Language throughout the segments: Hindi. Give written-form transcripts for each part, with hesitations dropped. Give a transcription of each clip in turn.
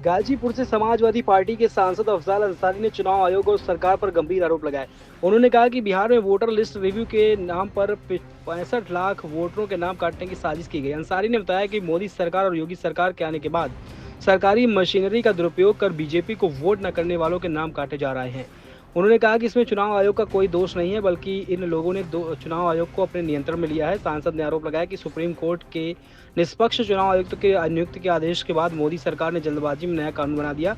गाजीपुर से समाजवादी पार्टी के सांसद अफजाल अंसारी ने चुनाव आयोग और सरकार पर गंभीर आरोप लगाए। उन्होंने कहा कि बिहार में वोटर लिस्ट रिव्यू के नाम पर 65 लाख वोटरों के नाम काटने की साजिश की गई। अंसारी ने बताया कि मोदी सरकार और योगी सरकार के आने के बाद सरकारी मशीनरी का दुरुपयोग कर बीजेपी को वोट न करने वालों के नाम काटे जा रहे हैं। उन्होंने कहा कि इसमें चुनाव आयोग का कोई दोष नहीं है, बल्कि इन लोगों ने चुनाव आयोग को अपने नियंत्रण में लिया है। सांसद ने आरोप लगाया कि सुप्रीम कोर्ट के निष्पक्ष चुनाव आयुक्त के नियुक्ति के आदेश के बाद मोदी सरकार ने जल्दबाजी में नया कानून बना दिया।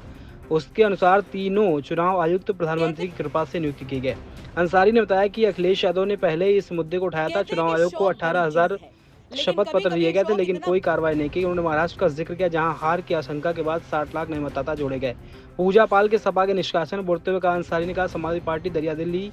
उसके अनुसार तीनों चुनाव आयुक्त प्रधानमंत्री की कृपा से नियुक्त किए गए। अंसारी ने बताया कि अखिलेश यादव ने पहले इस मुद्दे को उठाया था। चुनाव आयोग को 18,000 शपथ पत्र दिए गए थे, लेकिन कोई कार्रवाई नहीं की। उन्होंने महाराष्ट्र का जिक्र किया, जहां हार की आशंका के बाद 60 लाख नए मतदाता जोड़े गए। पूजा पाल के सपा के निष्कासन बोलते हुए कहा, अंसारी ने कहा, समाजवादी पार्टी दरिया दिल्ली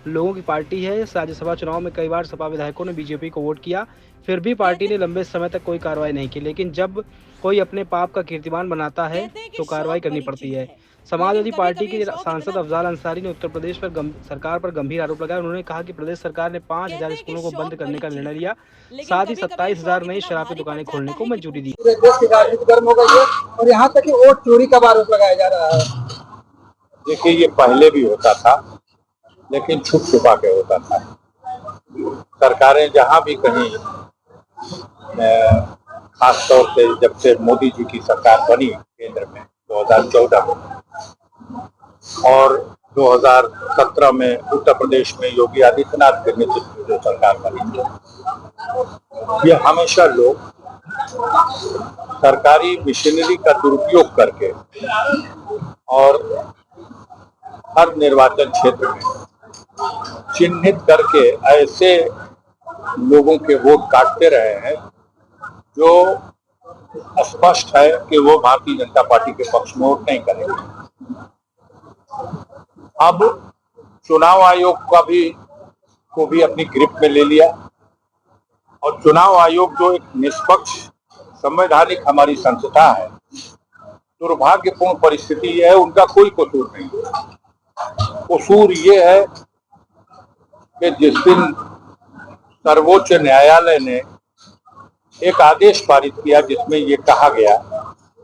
लोगों की पार्टी है। राज्यसभा चुनाव में कई बार सपा विधायकों ने बीजेपी को वोट किया, फिर भी पार्टी ने लंबे समय तक कोई कार्रवाई नहीं की। लेकिन जब कोई अपने पाप का कीर्तिमान बनाता है तो कार्रवाई करनी पड़ती है। समाजवादी पार्टी के सांसद अफजाल अंसारी ने उत्तर प्रदेश पर सरकार पर गंभीर आरोप लगाया। उन्होंने कहा कि प्रदेश सरकार ने 5,000 स्कूलों को बंद करने का निर्णय लिया, साथ ही 27,000 नई शराब की दुकानें खोलने को मंजूरी दी। देश की राजनीति गर्म हो गई है और यहाँ तक कि वोट चोरी का आरोप लगाया जा रहा है। देखिए, ये पहले भी होता था, लेकिन छुप छुपा के होता था। सरकारें जहां भी कहीं, खास तौर से जब से मोदी जी की सरकार बनी केंद्र में 2014 में और 2017 में उत्तर प्रदेश में योगी आदित्यनाथ के नेतृत्व में जो सरकार बनी, ये हमेशा लोग सरकारी मशीनरी का दुरुपयोग करके और हर निर्वाचन क्षेत्र में चिन्हित करके ऐसे लोगों के वोट काटते रहे हैं जो स्पष्ट है कि वो भारतीय जनता पार्टी के पक्ष में वोट नहीं करेंगे। अब चुनाव आयोग को भी अपनी गिरफ्त में ले लिया और चुनाव आयोग जो एक निष्पक्ष संवैधानिक हमारी संस्था है, दुर्भाग्यपूर्ण परिस्थिति है, उनका कोई कसूर नहीं है। कसूर ये है कि जिस दिन सर्वोच्च न्यायालय ने एक आदेश पारित किया जिसमें ये कहा गया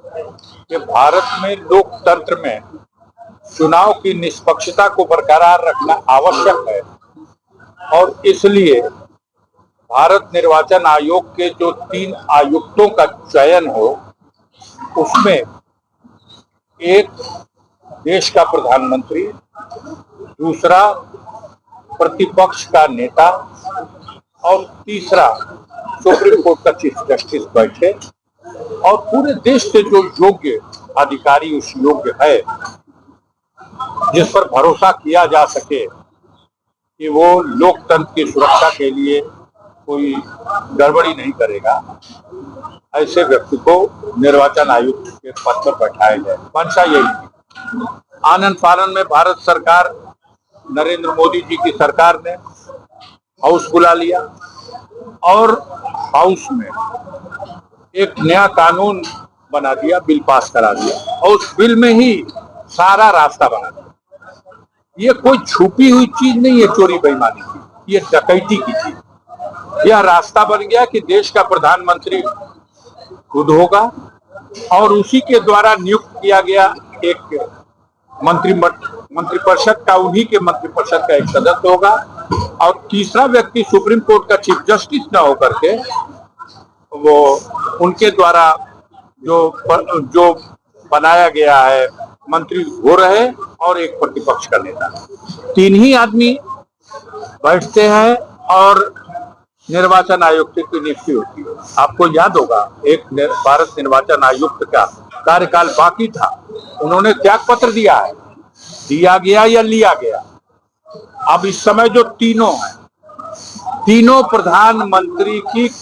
कि भारत में लोकतंत्र में चुनाव की निष्पक्षता को बरकरार रखना आवश्यक है और इसलिए भारत निर्वाचन आयोग के जो 3 आयुक्तों का चयन हो, उसमें एक देश का प्रधानमंत्री, दूसरा प्रतिपक्ष का नेता और तीसरा सुप्रीम कोर्ट का चीफ जस्टिस बैठे और पूरे देश से जो योग्य अधिकारी, उस योग्य है जिस पर भरोसा किया जा सके कि वो लोकतंत्र की सुरक्षा के लिए कोई गड़बड़ी नहीं करेगा, ऐसे व्यक्ति को निर्वाचन आयुक्त के पद पर बैठाया जाए। मंशा यही थी। आनन फानन में भारत सरकार, नरेंद्र मोदी जी की सरकार ने हाउस बुला लिया और हाउस में एक नया कानून बना दिया, बिल पास करा दिया और उस बिल में ही सारा रास्ता बना दिया। ये कोई छुपी हुई चीज नहीं है चोरी बेईमानी की, ये डकैती की चीज। यह रास्ता बन गया कि देश का प्रधानमंत्री खुद होगा और उसी के द्वारा नियुक्त किया गया एक मंत्रिपरिषद का, उन्हीं के मंत्रिपरिषद का एक सदस्य होगा और तीसरा व्यक्ति सुप्रीम कोर्ट का चीफ जस्टिस न होकर के वो उनके द्वारा जो बनाया गया है मंत्री हो रहे और एक प्रतिपक्ष का नेता। 3 ही आदमी बैठते हैं और निर्वाचन आयुक्त की नियुक्ति होती है। आपको याद होगा, एक भारत निर्वाचन आयुक्त का कार्यकाल बाकी था, उन्होंने त्याग पत्र दिया है, दिया गया या लिया गया। अब इस समय जो तीनों हैं, तीनों प्रधानमंत्री की